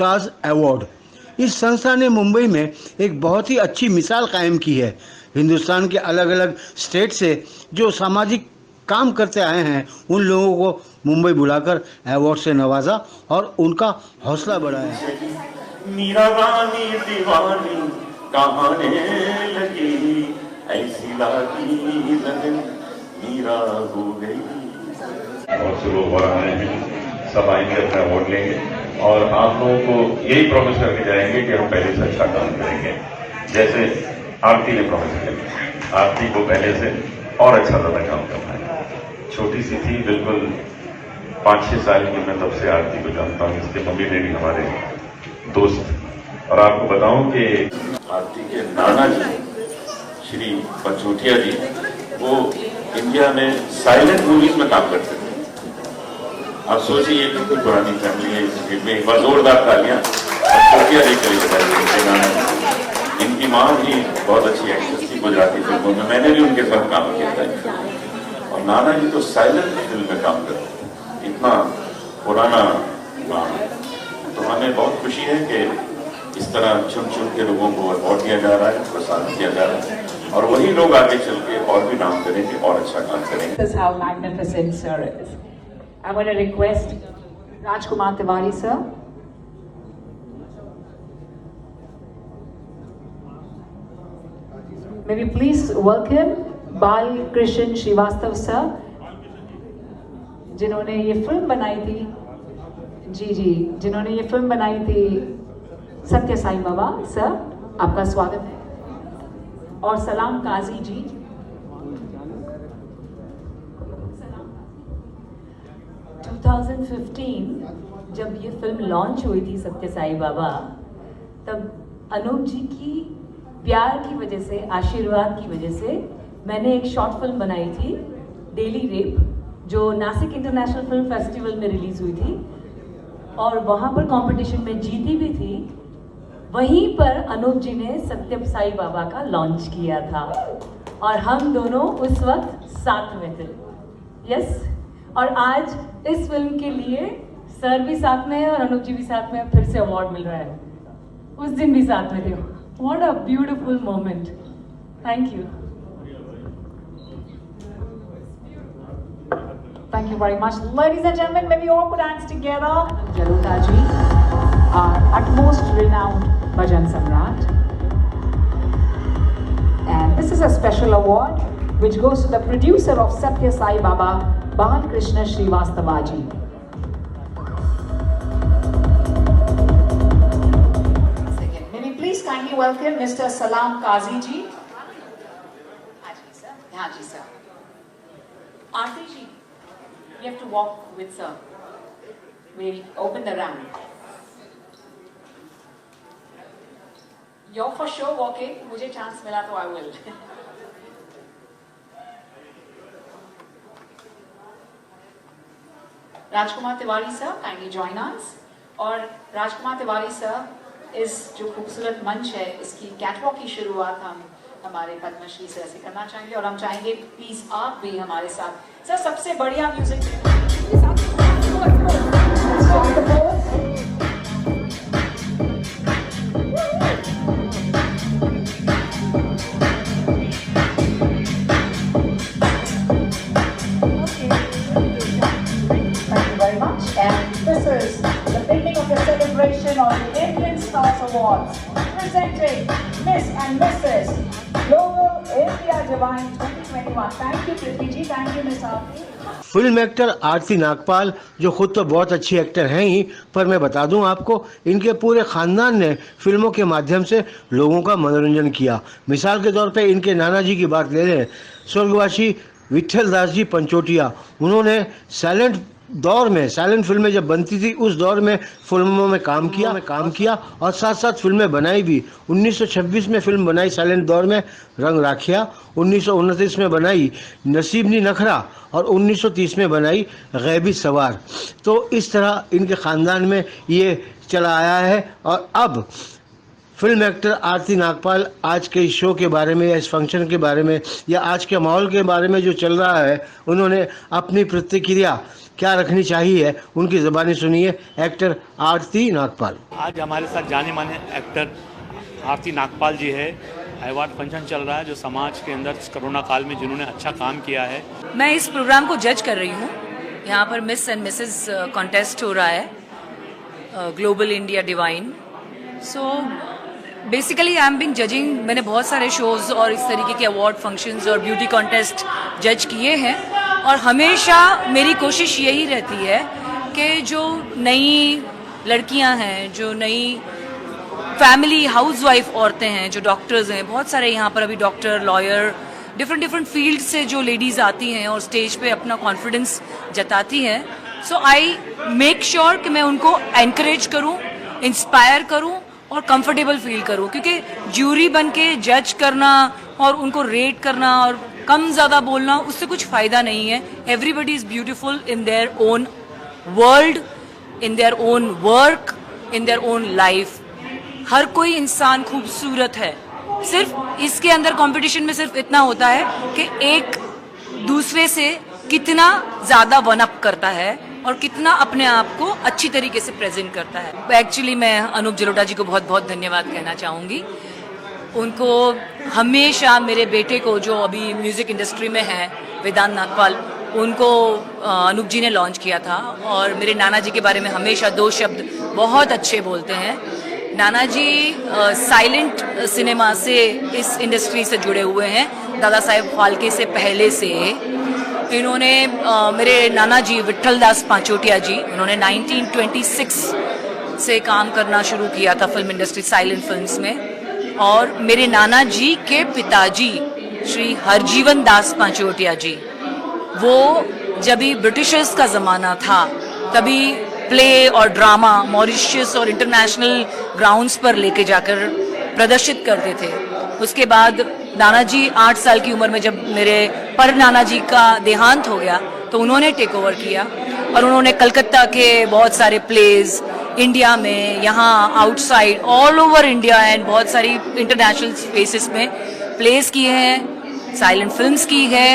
Stars award. इस संस्था ने मुंबई में एक बहुत ही अच्छी मिसाल कायम की है। हिंदुस्तान के अलग अलग स्टेट से जो सामाजिक काम करते आए हैं उन लोगों को मुंबई बुलाकर अवार्ड से नवाजा और उनका हौसला बढ़ाया। मीरा रानी दीवानी कहाने लगी, ऐसी लागी लगन मीरा हो गई। बहुत से लोग और आए हैं, सब आएंगे अपना अवार्ड लेंगे और आप लोगों को यही प्रॉमिस करके जाएंगे कि हम पहले से अच्छा काम करेंगे। जैसे आरती ने प्रॉमिस किया, आरती को पहले से और अच्छा ज्यादा काम करना है। छोटी सी थी बिल्कुल, 5-6 साल की मैं तब से आरती को जानता हूँ, इसके मम्मी डैडी हमारे दोस्त। और आपको बताऊं कि आरती के नाना जी श्री पंचोटिया जी वो इंडिया में साइलेंट मूवीज में काम करते थे। आप सोचिए कि कोई पुरानी फैमिली है, इस में एक बार जोरदार तालियां पंचोटिया जी के लिए बजाई। इनकी माँ भी बहुत अच्छी एक्ट्रेस थी गुजराती फिल्मों में, मैंने भी उनके साथ काम किया था। और नाना जी तो साइलेंट फिल्म में काम करते थे, इतना पुराना नाम। तो हमें बहुत खुशी है कि इस तरह चुन चुन के लोगों को अवार्ड दिया जा रहा है, प्रोत्साहन किया जा रहा है और वही लोग आगे चल के और भी नाम करेंगे और अच्छा काम करेंगे। This is how magnificent sir is. I want to request Rajkumar Tiwari sir. May we please welcome Bal Krishan Srivastav sir, जिन्होंने ये फिल्म बनाई थी, जिन्होंने ये फिल्म बनाई थी सत्य साई बाबा सर, आपका स्वागत है। और सलाम काजी जी, 2015 जब ये फिल्म लॉन्च हुई थी सत्य साई बाबा, तब अनूप जी की प्यार की वजह से, आशीर्वाद की वजह से मैंने एक शॉर्ट फिल्म बनाई थी डेली रेप, जो नासिक इंटरनेशनल फिल्म फेस्टिवल में रिलीज हुई थी और वहाँ पर कंपटीशन में जीती भी थी। वहीं पर अनूप जी ने सत्य साई बाबा का लॉन्च किया था और हम दोनों उस वक्त साथ में थे। यस, और आज इस फिल्म के लिए सर भी साथ में है और अनूप जी भी साथ में, फिर से अवार्ड मिल रहा है। उस दिन भी साथ में थे। What a beautiful moment. Thank you, thank you very much. Ladies and gentlemen, may we all put hands together. Jalota ji, our utmost renowned Bhajan Samrat. And this is a special award which goes to the producer of Satya Sai Baba, Bal Krishna Srivastava ji. May we please kindly welcome Mr. Salam Kazi ji. Haji sir. Haji sir. Aarti ji, you have to walk with sir. We'll open the ramp. You're for sure walking. मुझे chance मिला तो I will. Rajkumar Tiwari sir, kindly join us. और राजकुमार Tiwari sir, इस जो खूबसूरत मंच है, इसकी कैटवॉक की शुरुआत हम हमारे पद्मश्री सर से करना चाहेंगे और हम चाहेंगे प्लीज आप भी हमारे साथ। सर, सबसे बढ़िया music of the Indian Stars Awards, presenting Miss and Mrs. Global India Divine 2021. Thank you, Prithvi ji. Thank you, Miss Aarti. Film actor Aarti Nagpal जो खुद तो बहुत अच्छी एक्टर हैं ही, पर मैं बता दूं आपको, इनके पूरे खानदान ने फिल्मों के माध्यम से लोगों का मनोरंजन किया। मिसाल के तौर पे इनके नाना जी की बात ले लें, स्वर्गवासी विट्ठल दास जी पंचोटिया। उन्होंने साइलेंट दौर में, साइलेंट फिल्में जब बनती थी उस दौर में फिल्मों में काम किया और साथ साथ फिल्में बनाई भी। 1926 में फिल्म बनाई साइलेंट दौर में रंग राखिया, 1929 में बनाई नसीबनी नखरा और 1930 में बनाई गैबी सवार। तो इस तरह इनके ख़ानदान में ये चला आया है और अब फिल्म एक्टर आरती नागपाल आज के इस शो के बारे में या इस फंक्शन के बारे में या आज के माहौल के बारे में जो चल रहा है, उन्होंने अपनी प्रतिक्रिया क्या रखनी चाहिए, उनकी ज़बानी सुनिए एक्टर आरती नागपाल। आज हमारे साथ जाने माने एक्टर आरती नागपाल जी है। अवार्ड फंक्शन चल रहा है जो समाज के अंदर कोरोना काल में जिन्होंने अच्छा काम किया है। मैं इस प्रोग्राम को जज कर रही हूँ। यहाँ पर मिस एंड मिसेस कॉन्टेस्ट हो रहा है, global India divine. So basically I am being judging. मैंने बहुत सारे शोज़ और इस तरीके के अवार्ड फंक्शंस और ब्यूटी कॉन्टेस्ट जज किए हैं और हमेशा मेरी कोशिश यही रहती है कि जो नई लड़कियां हैं, जो नई फैमिली हाउसवाइफ औरतें हैं, जो डॉक्टर्स हैं, बहुत सारे यहाँ पर अभी डॉक्टर, लॉयर, डिफरेंट फील्ड से जो लेडीज़ आती हैं और स्टेज पे अपना कॉन्फिडेंस जताती हैं, सो आई मेक श्योर कि मैं उनको एनकरेज करूँ, इंस्पायर करूँ और कंफर्टेबल फील करूँ। क्योंकि ज्यूरी बन के जज करना और उनको रेट करना और कम ज़्यादा बोलना, उससे कुछ फ़ायदा नहीं है। Everybody is beautiful in their own world, in their own work, in their own life. हर कोई इंसान खूबसूरत है। सिर्फ इसके अंदर कंपटीशन में सिर्फ इतना होता है कि एक दूसरे से कितना ज़्यादा वन अप करता है और कितना अपने आप को अच्छी तरीके से प्रेजेंट करता है। एक्चुअली मैं अनूप जलोटा जी को बहुत बहुत धन्यवाद कहना चाहूँगी। उनको हमेशा, मेरे बेटे को जो अभी म्यूज़िक इंडस्ट्री में है, वेदांत नागपाल, उनको अनूप जी ने लॉन्च किया था और मेरे नाना जी के बारे में हमेशा 2 शब्द बहुत अच्छे बोलते हैं। नाना जी साइलेंट सिनेमा से इस इंडस्ट्री से जुड़े हुए हैं। दादा साहेब फाल्के से पहले से इन्होंने मेरे नाना जी विट्ठल दास पांचोटिया जी, उन्होंने 1926 से काम करना शुरू किया था फिल्म इंडस्ट्री, साइलेंट फिल्म्स में। और मेरे नाना जी के पिताजी श्री हरजीवन दास पांचोटिया जी, वो जब भी ब्रिटिशर्स का ज़माना था तभी प्ले और ड्रामा मॉरिशस और इंटरनेशनल ग्राउंड्स पर लेके जाकर प्रदर्शित करते थे। उसके बाद नाना जी 8 साल की उम्र में जब मेरे पर नाना जी का देहांत हो गया तो उन्होंने टेक ओवर किया और उन्होंने कलकत्ता के बहुत सारे प्लेज इंडिया में, यहाँ outside, all over India and बहुत सारी इंटरनेशनल स्पेसेस में प्लेस किए हैं, साइलेंट फिल्म्स की है,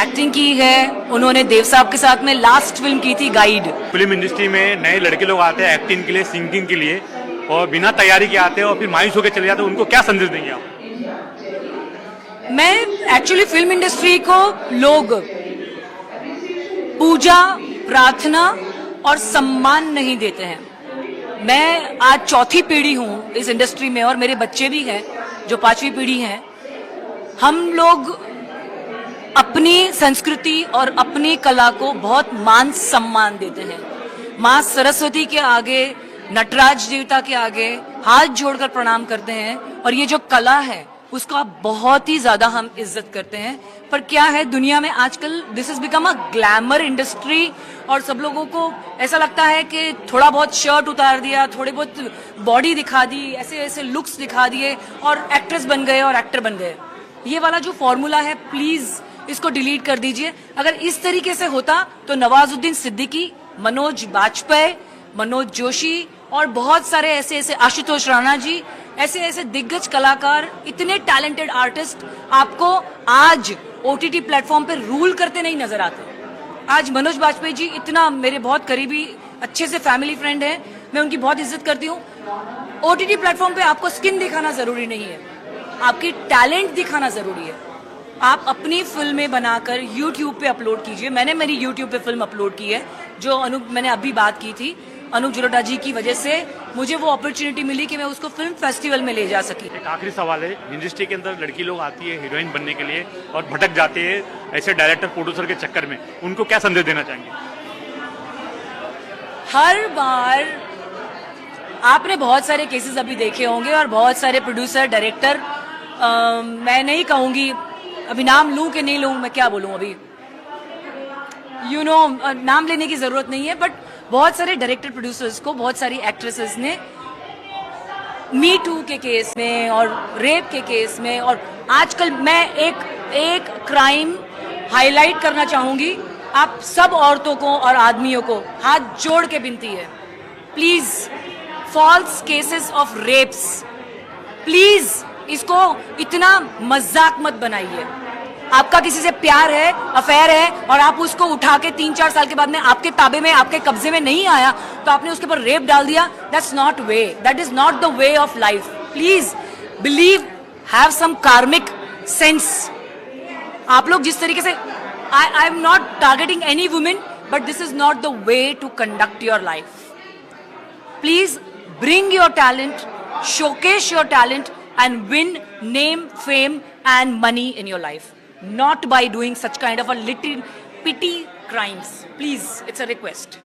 एक्टिंग की है। उन्होंने देव साहब के साथ में लास्ट फिल्म की थी गाइड। फिल्म इंडस्ट्री में नए लड़के लोग आते हैं एक्टिंग के लिए, सिंगिंग के लिए, और बिना तैयारी के आते हैं और फिर मायूस होकर चले जाते हैं। उनको क्या संदेश देंगे आप? मैं एक्चुअली फिल्म इंडस्ट्री को लोग पूजा, प्रार्थना और सम्मान नहीं देते हैं। मैं आज 4थी पीढ़ी हूँ इस इंडस्ट्री में और मेरे बच्चे भी हैं जो 5वीं पीढ़ी हैं। हम लोग अपनी संस्कृति और अपनी कला को बहुत मान सम्मान देते हैं। माँ सरस्वती के आगे, नटराज देवता के आगे हाथ जोड़कर प्रणाम करते हैं और ये जो कला है उसका बहुत ही ज्यादा हम इज्जत करते हैं। पर क्या है, दुनिया में आजकल this is become a glamour industry और सब लोगों को ऐसा लगता है कि थोड़ा बहुत शर्ट उतार दिया, थोड़े बहुत बॉडी दिखा दी, ऐसे ऐसे लुक्स दिखा दिए और एक्ट्रेस बन गए और एक्टर बन गए। ये वाला जो फॉर्मूला है, प्लीज इसको डिलीट कर दीजिए। अगर इस तरीके से होता तो नवाजुद्दीन सिद्दीकी, मनोज बाजपेयी, मनोज जोशी और बहुत सारे ऐसे ऐसे, आशुतोष राणा जी, ऐसे ऐसे दिग्गज कलाकार, इतने टैलेंटेड आर्टिस्ट आपको आज OTT प्लेटफॉर्म पे रूल करते नहीं नजर आते। आज मनोज बाजपेयी जी इतना मेरे बहुत करीबी अच्छे से फैमिली फ्रेंड हैं, मैं उनकी बहुत इज्जत करती हूँ। OTT प्लेटफॉर्म पे आपको स्किन दिखाना जरूरी नहीं है, आपकी टैलेंट दिखाना जरूरी है। आप अपनी फिल्में बनाकर YouTube पे अपलोड कीजिए। मैंने मेरी YouTube पे फिल्म अपलोड की है जो मैंने अभी बात की थी, अनूप जलोटा जी की वजह से मुझे वो अपॉर्चुनिटी मिली कि मैं उसको फिल्म फेस्टिवल में ले जा सकी। एक आखिरी सवाल है, इंडस्ट्री के अंदर लड़की लोग आती है हीरोइन बनने के लिए और भटक जाते हैं ऐसे डायरेक्टर प्रोड्यूसर के चक्कर में, उनको क्या संदेश देना चाहेंगे? हर बार आपने बहुत सारे केसेस अभी देखे होंगे और बहुत सारे प्रोड्यूसर, डायरेक्टर, मैं नहीं कहूँगी अभी नाम लूँ कि नहीं लूँ, मैं क्या बोलूँ अभी, नाम लेने की जरूरत नहीं है, बट बहुत सारे डायरेक्टर प्रोड्यूसर्स को, बहुत सारी एक्ट्रेसेस ने मी टू के केस में और रेप के केस में, और आजकल मैं एक क्राइम हाईलाइट करना चाहूंगी। आप सब औरतों को और आदमियों को हाथ जोड़ के विनती है, please, false cases of rapes please इसको इतना मजाक मत बनाइए। आपका किसी से प्यार है, अफेयर है, और आप उसको उठा के 3-4 साल के बाद में आपके ताबे में, आपके कब्जे में नहीं आया तो आपने उसके ऊपर रेप डाल दिया। That's not way, that is not the way of life. Please believe, have some karmic sense. आप लोग जिस तरीके से, I am not targeting any women, but this is not the way to conduct your life. Please bring your talent, showcase your talent, and win name, fame, and money in your life. Not by doing such kind of a little petty crimes. Please, it's a request.